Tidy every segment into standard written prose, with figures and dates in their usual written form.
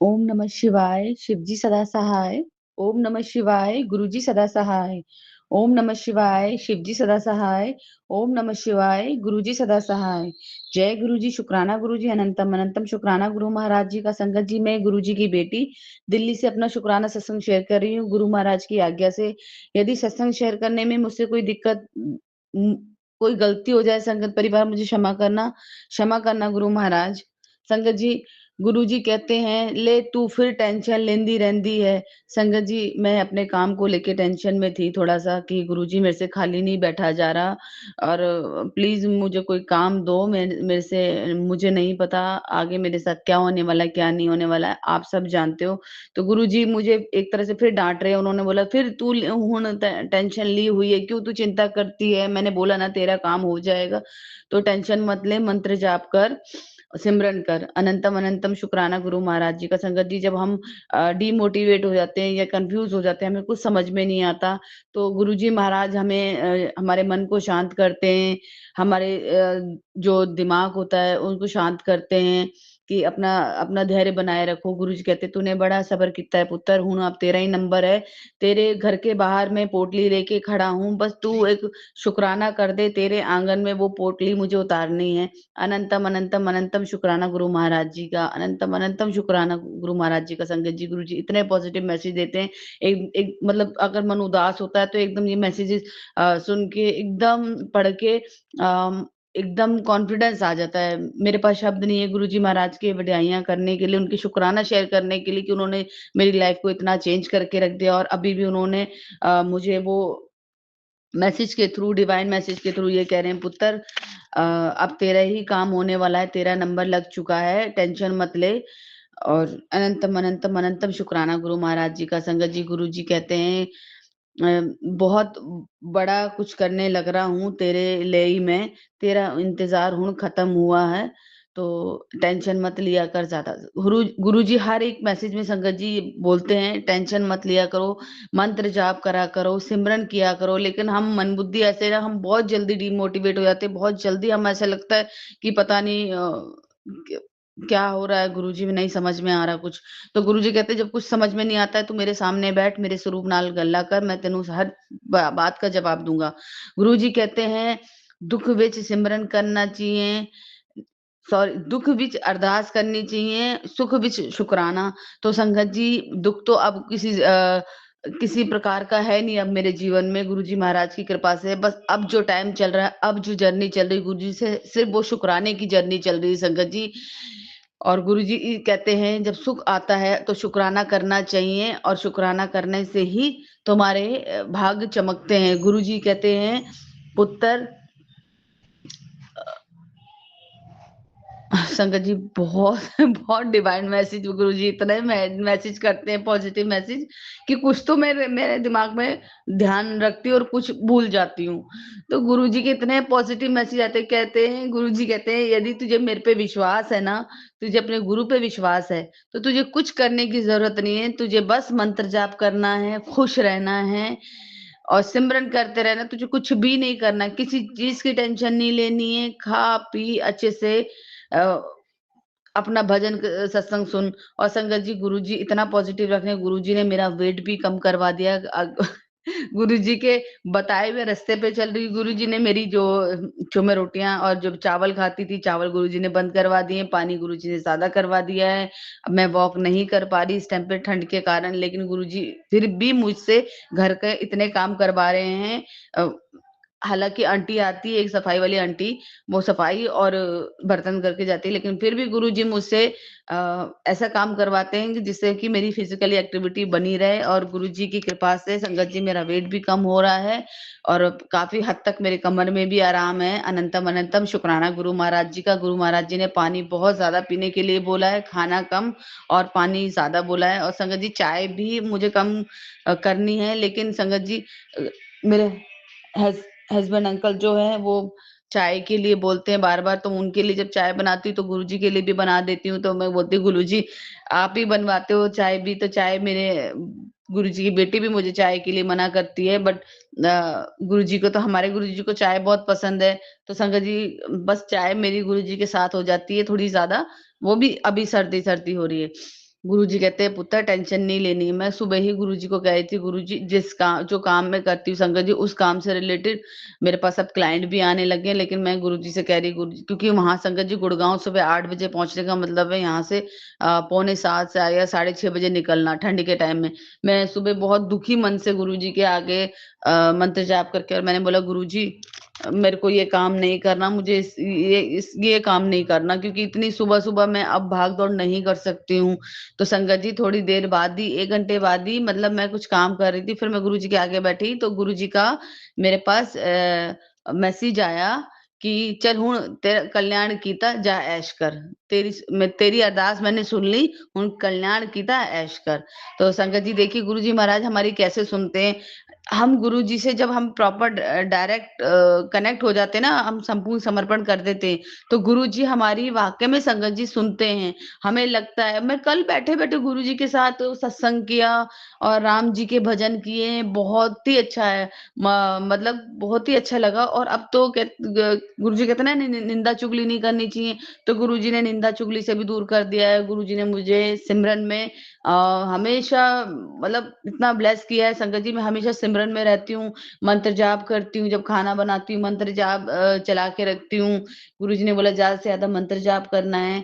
ओम नमः शिवाय, शिवजी सदा सहाय। ओम नमः शिवाय, गुरुजी सदा सहाय। ओम नमः शिवाय, शिवजी सदा सहाय। ओम नमः शिवाय, गुरुजी सदा सहाय। जय गुरुजी, शुक्राना गुरुजी, अनंतम अनंतम शुक्राना गुरु महाराज जी का। संगत जी, मैं गुरुजी की बेटी दिल्ली से अपना शुक्राना सत्संग शेयर कर रही हूँ गुरु महाराज की आज्ञा से। यदि सत्संग शेयर करने में मुझसे कोई दिक्कत, कोई गलती हो जाए, संगत परिवार मुझे क्षमा करना गुरु महाराज। संगत जी, गुरुजी कहते हैं, ले तू फिर टेंशन लेंदी रहंदी है। संगत जी, मैं अपने काम को लेके टेंशन में थी थोड़ा सा कि गुरुजी मेरे से खाली नहीं बैठा जा रहा, और प्लीज मुझे कोई काम दो। मेरे से मुझे नहीं पता आगे मेरे साथ क्या होने वाला है, क्या नहीं होने वाला है, आप सब जानते हो। तो गुरुजी मुझे एक तरह से फिर डांट रहे हैं। उन्होंने बोला, फिर तू हुन टेंशन ली हुई है, क्यों तू चिंता करती है? मैंने बोला ना, तेरा काम हो जाएगा, तो टेंशन मत ले, मंत्र जाप कर, सिमरन कर। अनंतम अनंतम शुक्राना गुरु महाराज जी का। संगत जी, जब हम डीमोटिवेट हो जाते हैं या कंफ्यूज हो जाते हैं, हमें कुछ समझ में नहीं आता, तो गुरु जी महाराज हमें हमारे मन को शांत करते हैं, हमारे जो दिमाग होता है उनको शांत करते हैं कि अपना अपना धैर्य बनाए रखो। गुरु जी कहते, तूने बड़ा सब्र किया है पुत्र, हूं अब तेरा ही नंबर है। तेरे घर के बाहर मैं पोटली लेके खड़ा हूँ, बस तू एक शुक्राना कर दे, तेरे आंगन में वो पोटली मुझे उतारनी है। अनंतम अनंतम अनंतम शुक्राना गुरु महाराज जी का। अनंतम अनंतम शुक्राना गुरु महाराज जी का। संगत जी, गुरु जी इतने पॉजिटिव मैसेज देते हैं। एक एक मतलब अगर मन उदास होता है तो एकदम ये मैसेजेस सुन के, एकदम पढ़ के एकदम कॉन्फिडेंस आ जाता है। मेरे पास शब्द नहीं है गुरु जी महाराज की बड़ाइयां करने के लिए, उनकी शुक्राना शेयर करने के लिए कि उन्होंने मेरी लाइफ को इतना चेंज करके रख दिया, और अभी भी उन्होंने मुझे वो मैसेज के थ्रू, डिवाइन मैसेज के थ्रू ये कह रहे हैं, पुत्र अब तेरा ही काम होने वाला है, तेरा नंबर लग चुका है, टेंशन मत ले। और अनंतम अनंतम अनंतम शुक्राना गुरु महाराज जी का। संगत जी, गुरु जी कहते हैं, बहुत बड़ा कुछ करने लग रहा हूँ तेरे लिए ही मैं, तेरा इंतजार हूँ खत्म हुआ है, तो टेंशन मत लिया कर ज्यादा। गुरु जी हर एक मैसेज में संगत जी बोलते हैं, टेंशन मत लिया करो, मंत्र जाप करा करो, सिमरन किया करो। लेकिन हम मन बुद्धि ऐसे ना, हम बहुत जल्दी डिमोटिवेट हो जाते हैं, बहुत जल्दी हम ऐसा लगता है कि पता नहीं क्या हो रहा है, गुरुजी में नहीं समझ में आ रहा कुछ। तो गुरुजी कहते हैं, जब कुछ समझ में नहीं आता है तो मेरे सामने बैठ, मेरे स्वरूप नाल गल्ला कर, मैं तेनू हर बात का जवाब दूंगा। गुरुजी कहते हैं, दुख विच सिमरन करना चाहिए, सॉरी, दुख विच अरदास करनी चाहिए, सुख विच शुक्राना। तो संगत जी, दुख तो अब किसी प्रकार का है नहीं अब मेरे जीवन में, गुरुजी महाराज की कृपा से। बस अब जो टाइम चल रहा है, अब जो जर्नी चल रही है गुरुजी से, सिर्फ वो शुक्राने की जर्नी चल रही है संगत जी। और गुरुजी कहते हैं, जब सुख आता है तो शुक्राना करना चाहिए, और शुक्राना करने से ही तुम्हारे भाग्य चमकते हैं। गुरुजी कहते हैं, पुत्र, संगत जी, बहुत बहुत डिवाइन मैसेज गुरु जी इतने मैसेज करते हैं, पॉजिटिव मैसेज, कि कुछ तो मेरे मेरे दिमाग में ध्यान रखती हूँ और कुछ भूल जाती हूँ। तो गुरु जी के इतने पॉजिटिव मैसेज आते, कहते हैं, गुरु जी कहते हैं, यदि तुझे मेरे पे विश्वास है ना, तुझे अपने गुरु पे विश्वास है, तो तुझे कुछ करने की जरूरत नहीं है, तुझे बस मंत्र जाप करना है, खुश रहना है और सिमरन करते रहना। तुझे कुछ भी नहीं करना, किसी चीज की टेंशन नहीं लेनी है, खा पी अच्छे से, अ, अपना भजन सत्संग सुन। और संगत जी, गुरुजी इतना पॉजिटिव रखने, गुरुजी ने मेरा वेट भी कम करवा दिया। गुरुजी के बताए हुए रास्ते पे चल रही, गुरुजी ने मेरी जो मैं रोटियां और जो चावल खाती थी, चावल गुरुजी ने बंद करवा दिए, पानी गुरुजी ने सादा करवा दिया है। अब मैं वॉक नहीं कर पा रही इस टाइम पे ठंड के कारण, लेकिन गुरुजी फिर भी मुझसे घर के इतने काम करवा रहे हैं। अ, हालांकि आंटी आती है, एक सफाई वाली आंटी, वो सफाई और बर्तन करके जाती है, लेकिन फिर भी गुरुजी मुझसे ऐसा काम करवाते हैं कि जिससे कि मेरी फिजिकली एक्टिविटी बनी रहे। और गुरुजी की कृपा से संगत जी, मेरा वेट भी कम हो रहा है, और काफी हद तक मेरे कमर में भी आराम है। अनंतम अनंतम शुक्राना गुरु महाराज जी का। गुरु महाराज जी ने पानी बहुत ज्यादा पीने के लिए बोला है, खाना कम और पानी ज्यादा बोला है। और संगत जी, चाय भी मुझे कम करनी है, लेकिन संगत जी, मेरे हस्बैंड अंकल जो है, वो चाय के लिए बोलते हैं बार बार, तो उनके लिए जब चाय बनाती हूँ तो गुरुजी के लिए भी बना देती हूँ। तो मैं बोलती हूँ, गुरुजी आप ही बनवाते हो चाय भी, तो चाय मेरे गुरुजी की बेटी भी मुझे चाय के लिए मना करती है, बट गुरुजी को तो, हमारे गुरुजी को चाय बहुत पसंद है। तो संगत जी, बस चाय मेरी गुरुजी के साथ हो जाती है थोड़ी ज्यादा, वो भी अभी सर्दी सर्दी हो रही है। गुरुजी कहते हैं पुत्र टेंशन नहीं लेनी। मैं सुबह ही गुरुजी को कह रही थी, गुरुजी जिस काम जो काम मैं करती हूँ संगत जी, उस काम से रिलेटेड मेरे पास अब क्लाइंट भी आने लगे हैं, लेकिन मैं गुरुजी से कह रही, गुरुजी क्योंकि वहां संगत जी गुड़गांव सुबह 8 बजे पहुंचने का मतलब है यहाँ से पौने 7 से या 6:30 बजे निकलना ठंड के टाइम में। मैं सुबह बहुत दुखी मन से गुरुजी के आगे मंत्र जाप करके, और मैंने बोला गुरुजी मेरे को ये काम नहीं करना, मुझे ये काम नहीं करना, क्योंकि इतनी सुबह सुबह मैं अब भाग दौड़ नहीं कर सकती हूँ। तो संगत जी थोड़ी देर बाद ही, 1 घंटे बाद ही, मतलब मैं कुछ काम कर रही थी, फिर मैं गुरुजी के आगे बैठी तो गुरुजी का मेरे पास मैसेज आया कि चल हुण तेरा कल्याण कीता जा ऐश कर, तेरी अरदास मैंने सुन ली, हुण कल्याण कीता ऐश कर। तो संगत जी देखिए गुरुजी महाराज हमारी कैसे सुनते हैं। हम गुरुजी से जब हम प्रॉपर डायरेक्ट कनेक्ट हो जाते हैं ना, हम संपूर्ण समर्पण कर देते हैं, तो गुरुजी हमारी वाकई में संगत जी सुनते हैं। हमें लगता है, मैं कल बैठे-बैठे गुरुजी के साथ सत्संग किया और राम जी के भजन किए, बहुत ही अच्छा है। मतलब बहुत ही अच्छा लगा। और अब तो गुरुजी कहते हैं ना निंदा चुगली नहीं करनी चाहिए, तो गुरुजी ने निंदा चुगली से भी दूर कर दिया है। गुरुजी ने मुझे सिमरन में अ, हमेशा मतलब इतना ब्लेस किया है संगत जी, मैं हमेशा सिमरन में रहती हूँ, मंत्र जाप करती हूँ, जब खाना बनाती हूँ मंत्र जाप चला के रखती हूँ। गुरुजी ने बोला ज़्यादा से ज़्यादा मंत्र जाप करना है।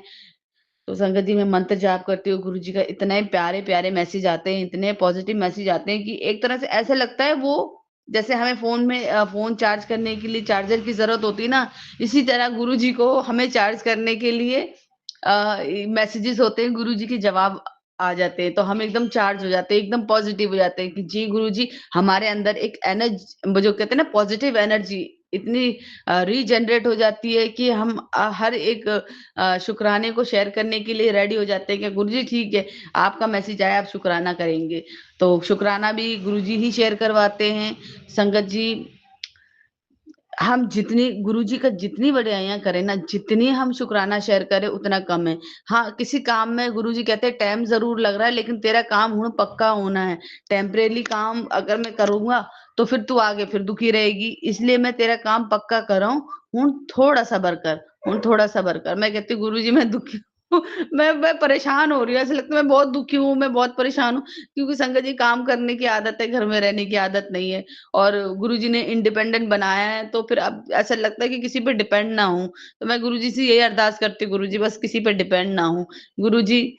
तो संगत जी मैं मंत्र जाप करती हूँ, गुरुजी का इतने प्यारे-प्यारे मैसेज आते हैं, इतने पॉजिटिव मैसेज आते हैं कि एक तरह से ऐसा लगता है वो जैसे हमें फ़ोन में फ़ोन चार्ज करने के लिए चार्जर की ज़रूरत होती है ना, इसी तरह गुरुजी को हमें चार्ज करने के लिए मैसेजेस होते हैं, गुरुजी के जवाब आ जाते हैं, तो हम एकदम चार्ज हो जाते हैं, एकदम पॉजिटिव हो जाते हैं कि जी गुरुजी हमारे अंदर एक वो जो कहते हैं ना पॉजिटिव एनर्जी इतनी रीजनरेट हो जाती है कि हम हर एक शुक्राने को शेयर करने के लिए रेडी हो जाते हैं कि गुरुजी ठीक है, आपका मैसेज आया, आप शुक्राना करेंगे। तो शुक्राना भी गुरुजी ही शेयर करवाते हैं। संगत जी हम जितनी गुरुजी का जितनी बड़ाइयाँ करें ना, जितनी हम शुक्राना शेयर करें उतना कम है। हाँ, किसी काम में गुरुजी कहते हैं टाइम ज़रूर लग रहा है लेकिन तेरा काम हुण पक्का होना है। टेम्परेरी काम अगर मैं करूँगा तो फिर तू आगे फिर दुखी रहेगी, इसलिए मैं तेरा काम पक्का कर रहा हूँ, हुण थोड़ा सब्र कर, हुण थोड़ा सब्र कर। मैं कहती हूँ गुरुजी मैं दुखी हूँ, मैं परेशान हो रही हूँ, ऐसा लगता है मैं बहुत दुखी हूँ, मैं बहुत परेशान हूँ, क्योंकि संगत जी काम करने की आदत है, घर में रहने की आदत नहीं है। और गुरुजी ने इंडिपेंडेंट बनाया है, तो फिर अब ऐसा लगता है कि किसी पे डिपेंड ना हूँ। तो मैं गुरुजी से यही अरदास करती हूँ, गुरुजी बस किसी पे डिपेंड ना हूँ। गुरुजी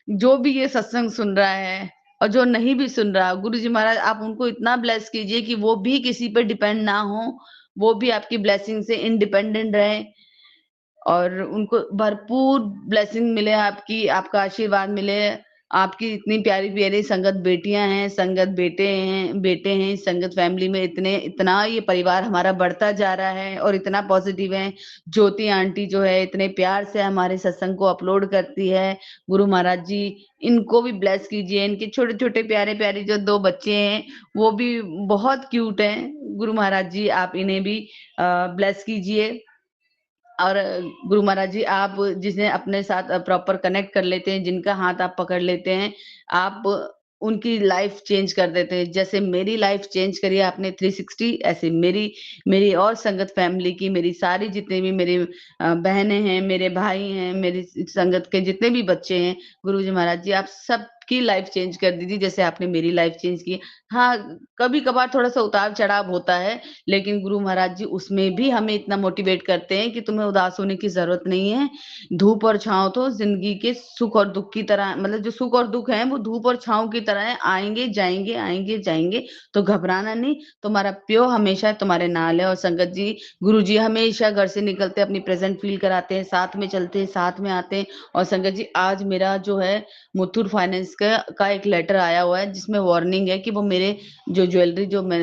जो भी ये सत्संग सुन रहा है और जो नहीं भी सुन रहा, गुरुजी महाराज आप उनको इतना ब्लेस कीजिए कि वो भी किसी पे डिपेंड ना हो, वो भी आपकी ब्लेसिंग से इंडिपेंडेंट रहें और उनको भरपूर ब्लेसिंग मिले आपकी, आपका आशीर्वाद मिले। आपकी इतनी प्यारी-प्यारी संगत बेटियाँ हैं, संगत बेटे हैं, इस संगत फैमिली में इतना ये परिवार हमारा बढ़ता जा रहा है और इतना पॉज़िटिव है। ज्योति आंटी जो है इतने प्यार से हमारे सत्संग को अपलोड करती है। गुरु महाराज जी इनको भी ब्लेस कीजिए, इनके छोटे-छोटे प्यारे-प्यारे जो 2 बच्चे हैं, वो भी बहुत क्यूट हैं। गुरु महाराज जी आप इन्हें भी ब्लेस कीजिए। और गुरु महाराज जी आप जिन्हें अपने साथ प्रॉपर कनेक्ट कर लेते हैं, जिनका हाथ आप पकड़ लेते हैं, आप उनकी लाइफ चेंज कर देते हैं। जैसे मेरी लाइफ चेंज करी है आपने 360, ऐसे मेरी मेरी और संगत फैमिली की, मेरी सारी जितने भी मेरे बहनें हैं, मेरे भाई हैं, मेरी संगत के जितने भी बच्चे हैं, गुरुजी महाराज जी आप सबकी लाइफ चेंज कर दीजिए जैसे आपने मेरी लाइफ चेंज की। हाँ, कभी-कभार थोड़ा-सा उतार-चढ़ाव होता है, लेकिन गुरु महाराज जी उसमें भी हमें इतना मोटिवेट करते हैं कि तुम्हें उदास होने की ज़रूरत नहीं है। धूप और छाँव तो ज़िंदगी के सुख और दुःख की तरह, मतलब जो सुख और दुःख हैं वो धूप और छाँव की तरह हैं, आएँगे, जाएँगे, आएँगे, जाएँगे, तो घबराना नहीं, तुम्हारा प्यो हमेशा तुम्हारे नाल है। और संगत जी, गुरुजी हमेशा घर से निकलते अपनी प्रेज़ेंट फ़ील कराते हैं, साथ में चलते हैं, साथ में आते हैं। और संगत जी आज मेरा जो है मुथूट फाइनेंस का एक लेटर आया हुआ है जिसमें वार्निंग है कि वो मेरे जो ज्वेलरी जो मैं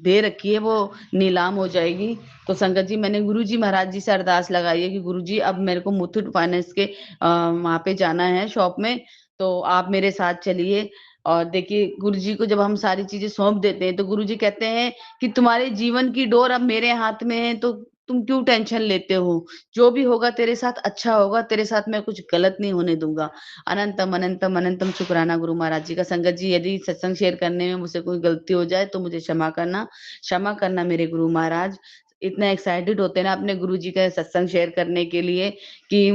दे रखी है वो नीलाम हो जाएगी। तो संगत जी मैंने गुरुजी महाराज जी से अरदास लगाई है कि गुरुजी अब मेरे को मुथूट फाइनेंस के वहाँ पे जाना है शॉप में, तो आप मेरे साथ चलिए। और देखिए गुरुजी को जब हम सारी चीज़ें सौंप देते हैं तो गुरुजी कहते हैं कि तुम्हारे जीवन की डोर अब मेरे हाथ में है, तो तुम क्यों टेंशन लेते हो? जो भी होगा तेरे साथ अच्छा होगा, तेरे साथ मैं कुछ गलत नहीं होने दूँगा। अनंतम, अनंतम, अनंतम शुक्राना गुरु महाराज जी का। संगत जी यदि सत्संग शेयर करने में मुझसे कोई गलती हो जाए तो मुझे क्षमा करना मेरे गुरु महाराज। इतना एक्साइटेड होते हैं ना अपने गुरु जी का सत्संग शेयर करने के लिए कि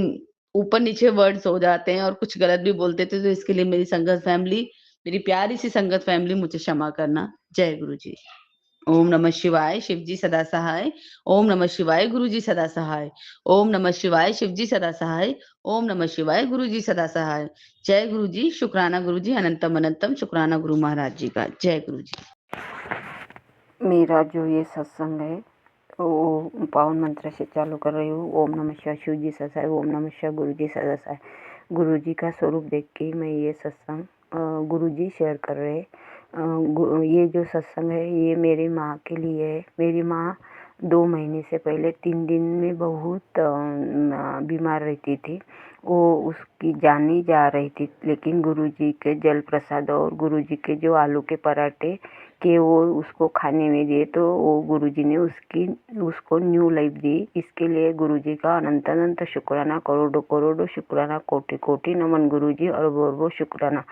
ऊपर नीचे वर्ड्स हो जाते हैं और कुछ गलत भी बोल देते हैं, तो इसके लिए मेरी संगत फैमिली, मेरी प्यारी सी संगत फैमिली मुझे क्षमा करना। जय गुरु जी। ओम नमः शिवाय, शिव जी सदा सहाय। ओम नमः शिवाय, गुरु जी सदा सहाय। ओम नमः शिवाय, शिव जी सदा सहाय। ओम नमः शिवाय, गुरु जी सदा सहाय। जय गुरु जी, शुक्राना गुरु जी, अनंतम अनंतम शुक्राना गुरु महाराज जी का। जय गुरु जी। मेरा जो ये सत्संग है वो पावन मंत्र से चालू कर रही हूँ। ओम नमः शिवाय, शिव जी सदा सहाय। ओम नमः शिवाय, गुरु जी सदा सहाय। गुरु जी का स्वरूप देख के मैं ये सत्संग गुरु जी शेयर कर रहे। ये जो सत्संग है ये मेरी माँ के लिए है। मेरी माँ 2 महीने से पहले 3 दिन में बहुत बीमार रहती थी। वो उसकी जान ही जा रही थी, लेकिन गुरु जी के जल प्रसाद और गुरु जी के जो आलू के पराठे कि वो उसको खाने में दिए, तो वो गुरुजी ने उसको न्यू लाइफ दी। इसके लिए गुरुजी का अनंत अनंत शुक्राना, करोड़ों करोड़ों शुक्राना, कोटि कोटि नमन गुरुजी, अरबों अरबों शुक्राना।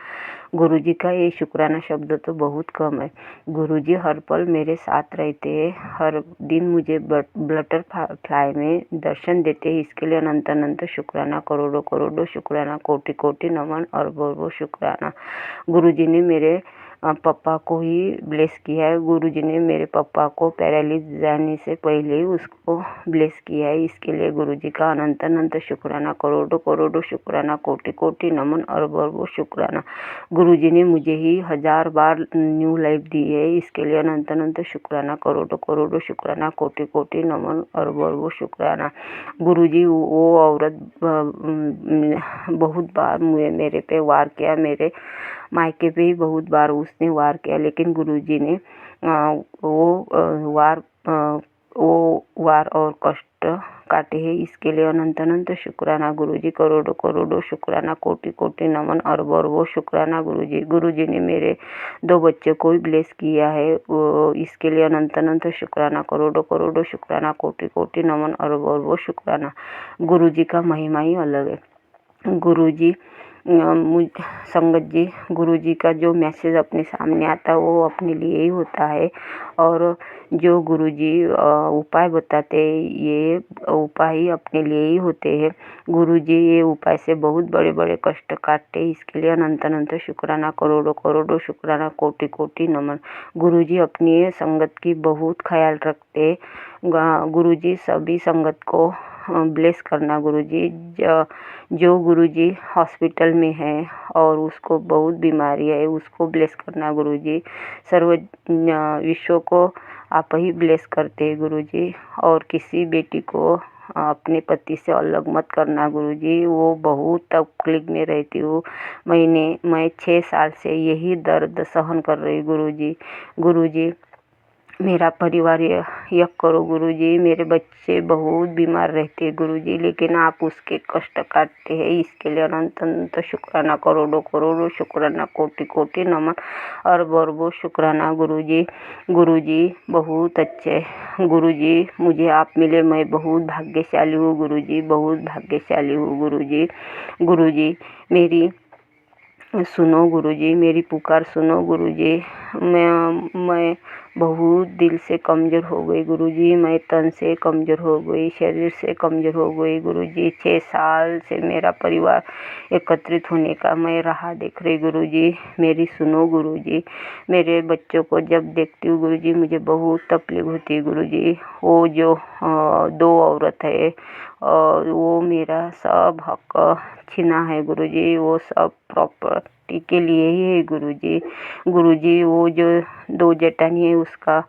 गुरुजी का ये शुक्राना शब्द तो बहुत कम है। गुरुजी हर पल मेरे साथ रहते हैं, हर दिन मुझे बटरफ्लाई में दर्शन देते हैं। इसके लिए अनंत अनंत शुक्राना, करोड़ों करोड़ों शुक्राना, कोटि कोटि नमन, अरबों अरबों शुक्राना। गुरुजी ने मेरे पापा को ही ब्लेस किया है। गुरुजी ने मेरे पापा को पैरालिस जाने से पहले ही उसको ब्लेस किया है। इसके लिए गुरुजी का अनंत अनंत शुक्राना, करोड़ों करोड़ों शुक्राना, कोटि कोटि नमन, अरबों अरबों शुक्राना। गुरुजी ने मुझे ही 1000 बार न्यू लाइफ दी है। इसके लिए अनंत अनंत शुक्राना, करोड़ों करोड़ों शुक्राना, कोटि कोटि नमन, अरबों अरबों शुक्राना। गुरुजी वो औरत बहुत बार मेरे पे वार किया, मेरे मायके पे ही बहुत बार उसने वार किया, लेकिन गुरुजी ने वो वार और कष्ट काटे हैं। इसके लिए अनंत अनंत शुक्राना गुरुजी, करोड़ों करोड़ों शुक्राना, कोटि कोटि नमन, अरबों अरबों शुक्राना गुरुजी। गुरुजी ने मेरे 2 बच्चों को ही ब्लेस किया है। इसके लिए अनंत अनंत शुक्राना, करोड़ों करोड़ों शुक्राना, कोटि कोटि नमन, अरबों अरबों शुक्राना। गुरुजी का महिमा ही अलग है। गुरुजी संगत जी, गुरुजी का जो मैसेज अपने सामने आता है वो अपने लिए ही होता है, और जो गुरुजी उपाय बताते हैं ये उपाय ही अपने लिए ही होते हैं। गुरुजी ये उपाय से बहुत बड़े बड़े कष्ट काटते हैं। इसके लिए अनंत अनंत शुक्राना, करोड़ों करोड़ों शुक्राना, कोटि कोटि नमन। गुरुजी अपनी संगत की बहुत ख्याल रखते। गुरुजी सभी संगत को ब्लेस करना। गुरुजी जो गुरुजी हॉस्पिटल में है और उसको बहुत बीमारी है, उसको ब्लेस करना गुरुजी। सर्व विश्व को आप ही ब्लेस करते हैं गुरुजी। और किसी बेटी को अपने पति से अलग मत करना गुरुजी। वो बहुत तकलीफ में रहती हूँ। मैं 6 साल से यही दर्द सहन कर रही गुरुजी। गुरुजी मेरा परिवार यक करो गुरुजी। मेरे बच्चे बहुत बीमार रहते हैं गुरुजी, लेकिन आप उसके कष्ट काटते हैं। इसके लिए अनंत अनंत शुक्राना, करोड़ों करोड़ों शुक्राना, कोटि कोटि नमन, अरबों अरबों शुक्राना गुरुजी। गुरुजी बहुत अच्छे गुरुजी, मुझे आप मिले, मैं बहुत भाग्यशाली हूँ गुरुजी, बहुत भाग्यशाली हूँ गुरुजी। गुरुजी मेरी सुनो गुरुजी, मेरी पुकार सुनो गुरुजी। मैं बहुत दिल से कमज़ोर हो गई गुरुजी। मैं तन से कमज़ोर हो गई, शरीर से कमज़ोर हो गई गुरुजी। 6 साल से मेरा परिवार एकत्रित होने का मैं राह देख रही गुरुजी। मेरी सुनो गुरुजी। मेरे बच्चों को जब देखती हूँ गुरुजी मुझे बहुत तकलीफ होती है गुरुजी। वो जो 2 औरत है और वो मेरा सब हक छीना है गुरुजी। वो सब प्रॉपर्टी के लिए ही है गुरुजी। गुरुजी वो जो 2 जेठानी है उसका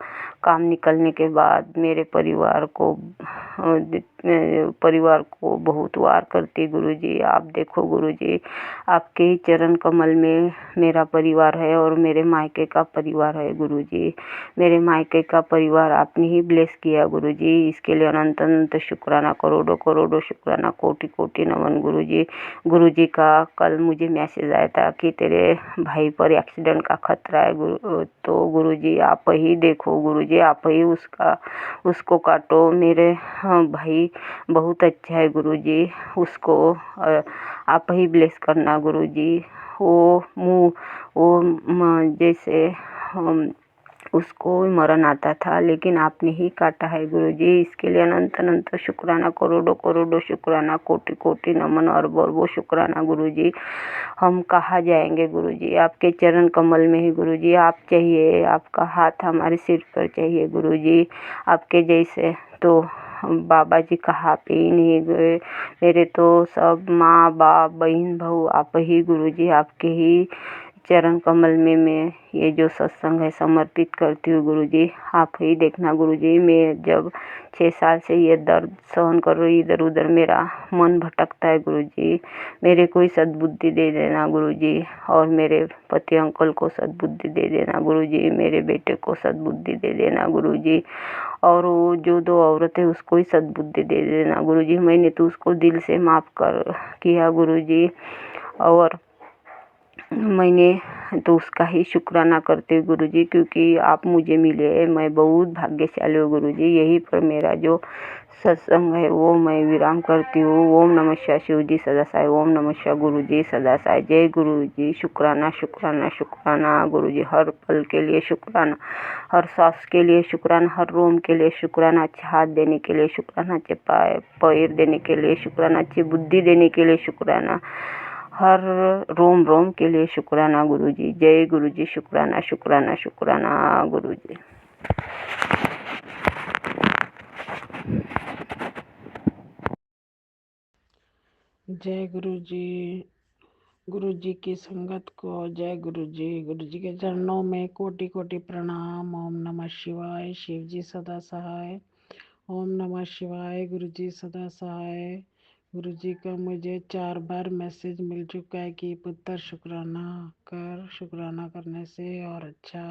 काम निकलने के बाद मेरे परिवार को बहुत वार करती गुरुजी। आप देखो गुरुजी, आपके ही चरण कमल में मेरा परिवार है और मेरे मायके का परिवार है गुरुजी। मेरे मायके का परिवार आपने ही ब्लेस किया गुरुजी। इसके लिए अनंत अनंत शुक्राना, करोड़ों करोड़ों शुक्राना, कोटि कोटि नमन गुरुजी। गुरुजी का कल मुझे मैसेज आया था कि तेरे भाई पर एक्सीडेंट का खतरा है तो गुरुजी आप ही देखो गुरुजी, आप ही उसको काटो। मेरे भाई बहुत अच्छा है गुरुजी, उसको आप ही ब्लेस करना गुरुजी। जैसे उसको मरण आता था, लेकिन आपने ही काटा है गुरुजी। इसके लिए अनंत अनंत शुक्राना, करोड़ों करोड़ों शुक्राना, कोटि कोटि नमन, अरबों अरबों शुक्राना गुरुजी। हम कहाँ जाएंगे गुरुजी, आपके चरण कमल में ही गुरुजी आप चाहिए, आपका हाथ हमारे सिर पर चाहिए गुरुजी। आपके जैसे तो बाबा जी कहाँ पे ही नहीं गए, मेरे तो सब माँ बाप बहन भाऊ आप ही गुरुजी, आपके ही चरण कमल में मैं ये जो सत्संग है समर्पित करती हूँ गुरुजी। आप ही देखना गुरुजी, मैं जब 6 साल से ये दर्द सहन कर रही, इधर उधर मेरा मन भटकता है गुरुजी, मेरे कोई सद्बुद्धि दे देना गुरुजी, और मेरे पति अंकल को सद्बुद्धि दे देना गुरुजी, मेरे बेटे को सद्बुद्धि दे देना गुरुजी, और वो जो 2 औरतें उसको ही सद्बुद्धि दे देना गुरुजी। मैंने तो उसको दिल से माफ़ कर किया गुरुजी, और मैंने तो उसका ही शुक्राना करती हूँ गुरुजी, क्योंकि आप मुझे मिले, मैं बहुत भाग्यशाली हूँ गुरुजी। यही पर मेरा जो सत्संग है वो मैं विराम करती हूँ। ओम नमः शिवाय, शिव जी सदा साई। ओम नमः शिवाय, गुरु जी सदा साई। जय गुरु जी। शुक्राना शुक्राना शुक्राना गुरुजी, हर पल के लिए शुक्राना, हर सांस के लिए शुक्राना, हर रोम के लिए शुक्राना, अच्छे हाथ देने के लिए शुक्राना, अच्छे पैर देने के लिए शुक्राना, अच्छी बुद्धि देने के लिए शुक्राना, हर रोम रोम के लिए शुक्राना गुरुजी। जय गुरुजी। शुक्राना शुक्राना शुक्राना गुरुजी। जय गुरु जी। गुरु जी की संगत को जय गुरु जी। गुरु जी के चरणों में कोटि कोटि प्रणाम। ओम नमः शिवाय, शिव जी सदा सहाय। ओम नमः शिवाय, गुरु जी सदा सहाय। गुरु जी का मुझे 4 बार मैसेज मिल चुका है कि पुत्र शुक्राना कर, शुक्राना करने से और अच्छा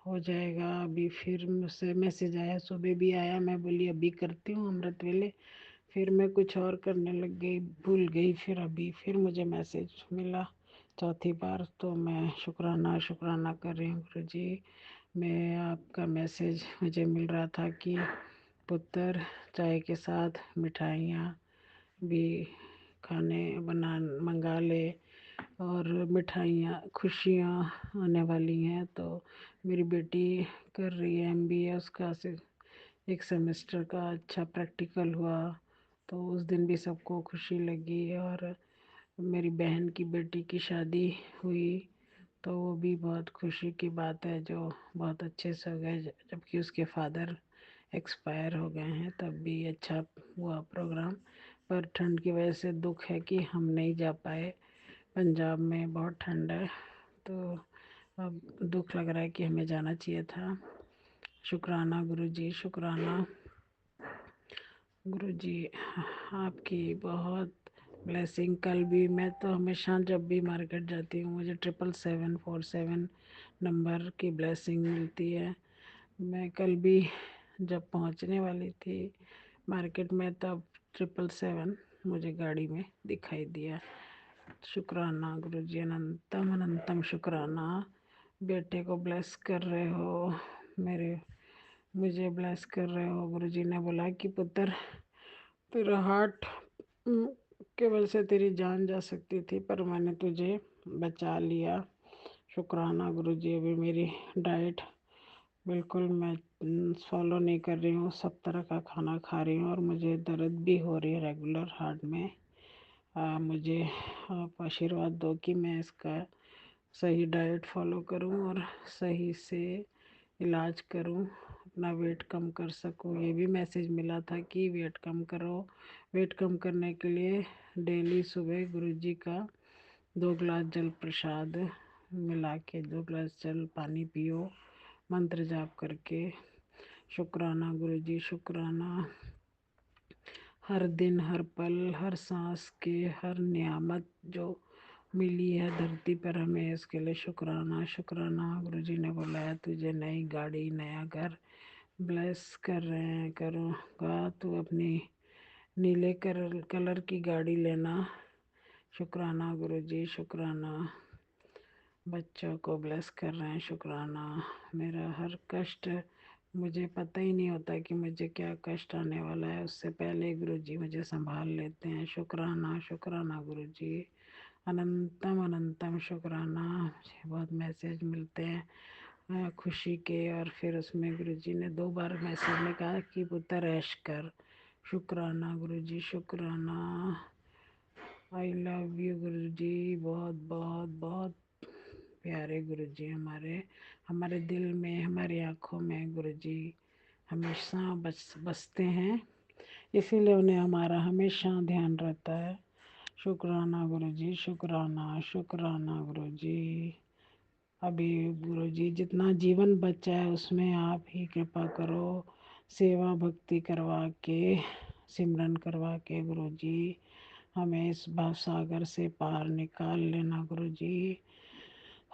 हो जाएगा। अभी फिर मुझसे मैसेज आया, सुबह भी आया, मैं बोली अभी करती हूँ अमृत वेले, फिर मैं कुछ और करने लग गई, भूल गई। फिर अभी फिर मुझे मैसेज मिला 4थी बार, तो मैं शुक्राना शुक्राना कर रही हूँ गुरु जी। मैं आपका मैसेज मुझे मिल रहा था कि पुत्र चाय के साथ मिठाइयाँ भी खाने बना मंगा ले, और मिठाइयाँ खुशियाँ आने वाली हैं। तो मेरी बेटी कर रही है MBA, उसका एक सेमेस्टर का अच्छा प्रैक्टिकल हुआ, तो उस दिन भी सबको खुशी लगी। और मेरी बहन की बेटी की शादी हुई, तो वो भी बहुत खुशी की बात है, जो बहुत अच्छे से हो गए, जबकि उसके फादर एक्सपायर हो गए हैं। तब भी अच्छा हुआ प्रोग्राम, पर ठंड की वजह से दुख है कि हम नहीं जा पाए। पंजाब में बहुत ठंड है, तो अब दुख लग रहा है कि हमें जाना चाहिए था। शुक्राना गुरुजी, शुक्राना गुरुजी, आपकी बहुत ब्लेसिंग। कल भी मैं तो हमेशा जब भी मार्केट जाती हूँ मुझे 77747 नंबर की ब्लेसिंग मिलती है। मैं कल भी जब पहुँचने वाली थी मार्केट में, तब 777 मुझे गाड़ी में दिखाई दिया। शुक्राना गुरुजी, अनंतम अनंतम शुक्राना। बेटे को ब्लेस कर रहे हो, मेरे मुझे ब्लेस कर रहे हो। गुरुजी ने बोला कि पुत्र तेरा हार्ट के वजह से तेरी जान जा सकती थी, पर मैंने तुझे बचा लिया। शुक्राना गुरुजी। अभी मेरी डाइट बिल्कुल मैं फॉलो नहीं कर रही हूँ, सब तरह का खाना खा रही हूँ, और मुझे दर्द भी हो रही है रेगुलर हार्ट में। मुझे आप आशीर्वाद दो कि मैं इसका सही डाइट फॉलो करूं और सही से इलाज करूं, अपना वेट कम कर सकूं। ये भी मैसेज मिला था कि वेट कम करो। वेट कम करने के लिए डेली सुबह गुरुजी का 2 गिलास जल प्रसाद मिला के 2 गिलास जल पानी पियो, मंत्र जाप करके। शुक्राना गुरुजी, शुक्राना। हर दिन, हर पल, हर सांस के, हर नियामत जो मिली है धरती पर हमें, इसके लिए शुक्राना शुक्राना। गुरुजी ने बुलाया तुझे नई गाड़ी, नया घर ब्लेस कर रहे हैं, करूँगा तू अपनी नीले कलर की गाड़ी लेना। शुक्राना गुरुजी, शुक्राना। बच्चों को ब्लेस कर रहे हैं, शुक्राना। मेरा हर कष्ट, मुझे पता ही नहीं होता कि मुझे क्या कष्ट आने वाला है, उससे पहले गुरुजी मुझे संभाल लेते हैं। शुक्राना शुक्राना गुरुजी, अनंतम अनंतम शुक्राना। मुझे बहुत मैसेज मिलते हैं खुशी के। और फिर उसमें गुरुजी ने 2 बार मैसेज में कहा कि पुत्र ऐश कर। शुक्राना गुरुजी, शुक्राना। आई लव यू गुरुजी। बहुत बहुत बहुत प्यारे गुरुजी हमारे हमारे दिल में, हमारी आँखों में गुरुजी हमेशा बसते हैं, इसीलिए उन्हें हमारा हमेशा ध्यान रहता है। शुक्राना गुरुजी, शुक्राना शुक्राना गुरुजी। अभी गुरुजी जितना जीवन बचा है उसमें आप ही कृपा करो, सेवा भक्ति करवा के, सिमरन करवा के गुरुजी हमें इस भव सागर से पार निकाल लेना गुरुजी।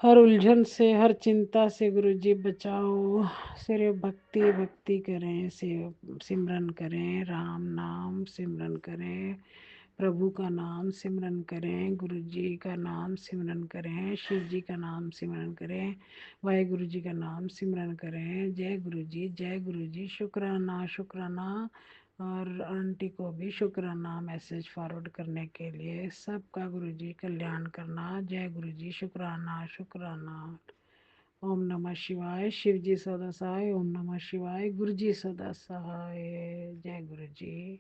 हर उलझन से, हर चिंता से गुरुजी बचाओ। सिर्फ भक्ति भक्ति करें, सिमरन करें, राम नाम सिमरन करें, प्रभु का नाम सिमरन करें, गुरु जी का नाम सिमरन करें, शिव जी का नाम सिमरन करें, वाहेगुरु जी का नाम सिमरन करें। जय गुरु जी, जय गुरु जी। शुक्राना शुक्राना। और आंटी को भी शुक्राना मैसेज फॉरवर्ड करने के लिए। सबका गुरु जी कल्याण करना। जय गुरु जी, शुक्राना शुक्राना। ओम नमः शिवाय। शिव जी सदा सहाय। ओम नमः शिवाय। गुरु जी सदा सहाय। जय गुरु जी।